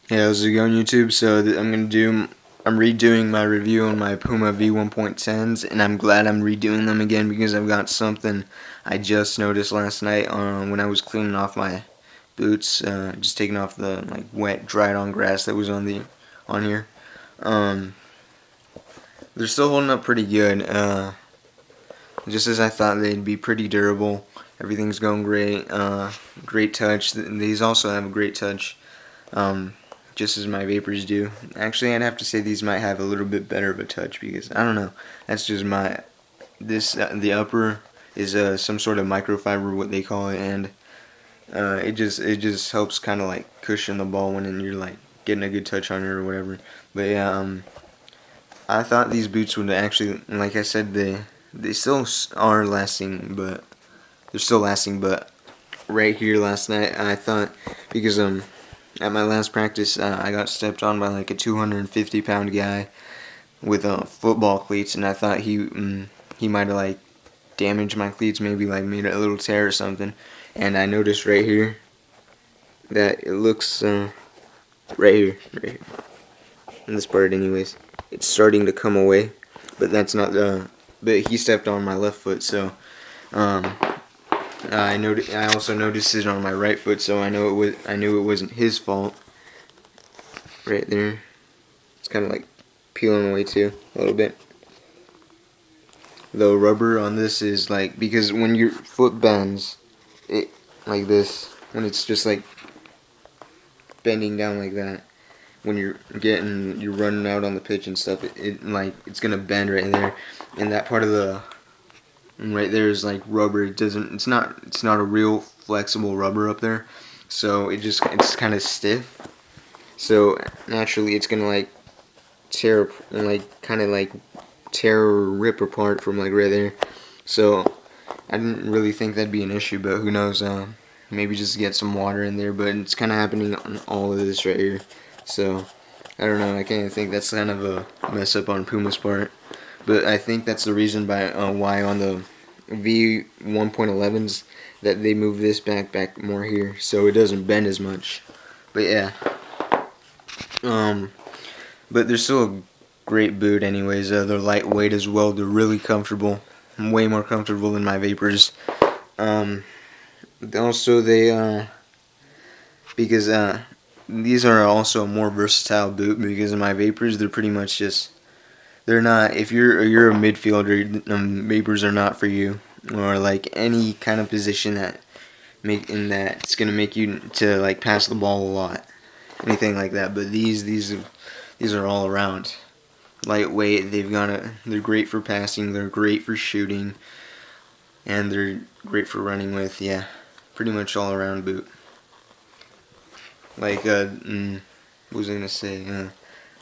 Hey, how's it going, YouTube? So I'm redoing my review on my Puma V1.10s, and I'm glad I'm redoing them again because I've got something I just noticed last night when I was cleaning off my boots, just taking off the wet, dried on grass that was on here. Um, they're still holding up pretty good. Just as I thought they'd be pretty durable. Everything's going great. Great touch. These also have a great touch. Just as my Vapors do. Actually, I'd have to say these might have a little bit better of a touch because I don't know. That's just the upper is some sort of microfiber, what they call it, and it just helps kind of like cushion the ball when you're like getting a good touch on it or whatever. But yeah, I thought these boots would actually, like I said, they still are lasting, but they're still lasting. But right here last night, I thought because at my last practice, I got stepped on by like a 250-pound guy with football cleats, and I thought he might have like damaged my cleats, maybe like made a little tear or something. And I noticed right here that it looks right here, in this part, anyways, it's starting to come away. But that's not but he stepped on my left foot, so I also noticed it on my right foot, so I knew it wasn't his fault. Right there, it's kind of like peeling away too a little bit. The rubber on this is like, because when your foot bends, it like this, when it's just like bending down like that, when you're running out on the pitch and stuff, it's gonna bend right there, and that part of the right there is like rubber. It's not a real flexible rubber up there, so it's kind of stiff. So naturally, it's gonna like tear and like kind of like tear or rip apart from like right there. So I didn't really think that'd be an issue, but who knows? Maybe just get some water in there. But it's kind of happening on all of this right here. So I don't know. I kind of think that's kind of a mess up on Puma's part. But I think that's the reason why on the V1.11s that they move this back more here, so it doesn't bend as much. But yeah, but they're still a great boot anyways. They're lightweight as well. They're really comfortable, way more comfortable than my Vapors. Also because these are also a more versatile boot, because in my Vapors they're pretty much just, they're not, if you're a midfielder, Vapors are not for you, or like any kind of position that's gonna make you to like pass the ball a lot, anything like that. But these are all around lightweight. They're great for passing, they're great for shooting, and they're great for running with. Yeah, pretty much all around boot. Like what was I gonna say?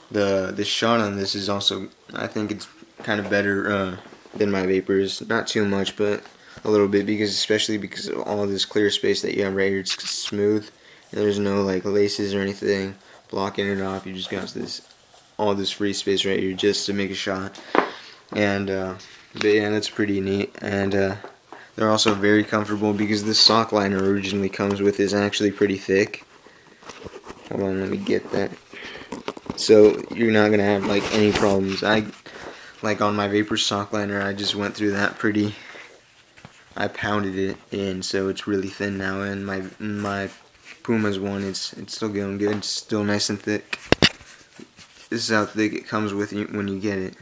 The shot on this is also, I think it's kind of better than my Vapors. Not too much, but a little bit, especially because of all this clear space that you have right here. It's smooth, and there's no like laces or anything blocking it off. You just got all this free space right here just to make a shot. And but yeah, that's pretty neat. And they're also very comfortable because this sock liner originally comes with is actually pretty thick. Hold on, let me get that. So you're not gonna have like any problems. Like on my Vapor sock liner, I just went through that I pounded it in, so it's really thin now. And my Puma's one, it's still going good. It's still nice and thick. This is how thick it comes with you when you get it.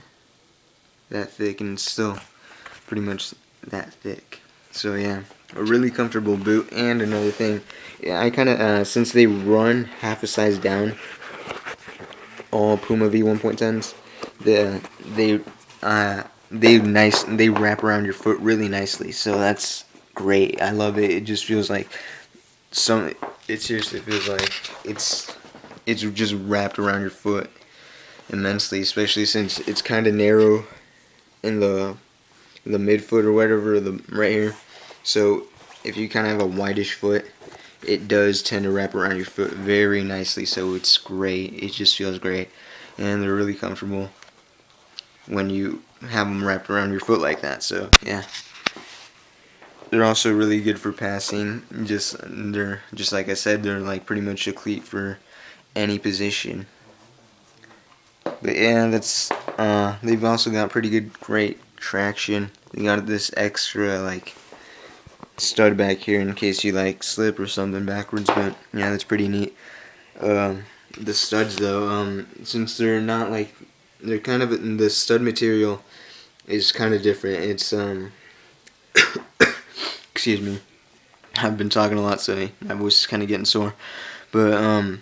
That thick, and it's still pretty much that thick. So yeah, a really comfortable boot. And another thing, yeah, I kind of since they run half a size down, all Puma V1.10s, they wrap around your foot really nicely. So that's great. I love it. It just feels like it seriously feels like it's just wrapped around your foot immensely, especially since it's kind of narrow in the midfoot or whatever, right here. So if you kind of have a wideish foot, it does tend to wrap around your foot very nicely. So it's great. It just feels great, and they're really comfortable when you have them wrapped around your foot like that. So yeah, they're also really good for passing. They're just like I said, they're like pretty much a cleat for any position. But yeah, that's they've also got pretty good, great traction. They got this extra like stud back here in case you like slip or something backwards. But yeah, that's pretty neat. The studs though, since they're not like, they're kind of, the stud material is kind of different. It's excuse me, I've been talking a lot, so my voice is kind of getting sore. But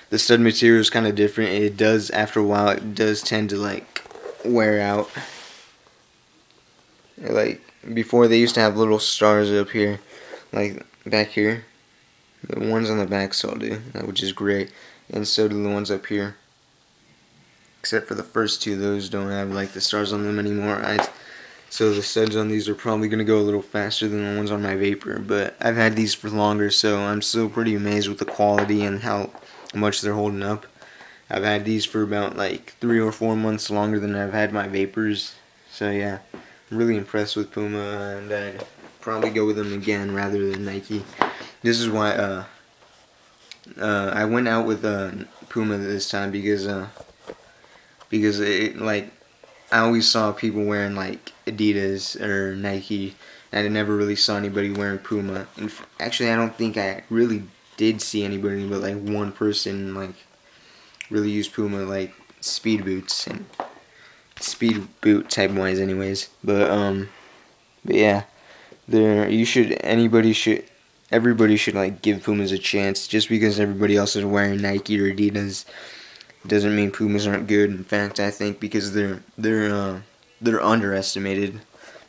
the stud material is kind of different. It does, after a while, it does tend to like wear out. Like before, they used to have little stars up here, like back here. The ones on the back still do, which is great, and so do the ones up here. Except for the first two, those don't have like the stars on them anymore. So the studs on these are probably going to go a little faster than the ones on my Vapor, but I've had these for longer, so I'm still pretty amazed with the quality and how much they're holding up. I've had these for about like 3 or 4 months longer than I've had my Vapors, so yeah, I'm really impressed with Puma, and I'd probably go with them again rather than Nike. This is why I went out with Puma this time because it, like, I always saw people wearing like Adidas or Nike, and I never really saw anybody wearing Puma. And actually, I don't think I really did see anybody, but like one person like really use Puma, like speed boots and speed boot type wise, anyways. But yeah, everybody should like give Pumas a chance. Just because everybody else is wearing Nike or Adidas doesn't mean Pumas aren't good. In fact, I think because they're underestimated,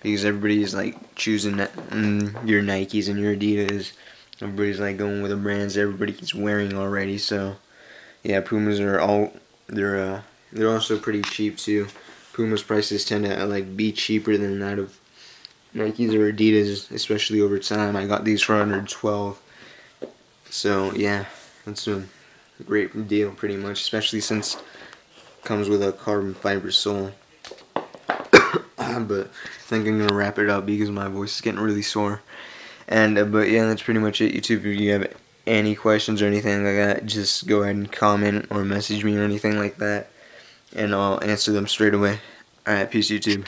because everybody's like choosing your Nikes and your Adidas. Everybody's like going with the brands everybody's wearing already. So yeah, Pumas are they're also pretty cheap too. Puma's prices tend to like be cheaper than that of Nikes or Adidas, especially over time. I got these for $112. So yeah, that's a great deal pretty much, especially since it comes with a carbon fiber sole. But I think I'm gonna wrap it up because my voice is getting really sore. And but yeah, that's pretty much it, YouTube. If you have any questions or anything like that, just go ahead and comment or message me or anything like that, and I'll answer them straight away. Alright, peace, YouTube.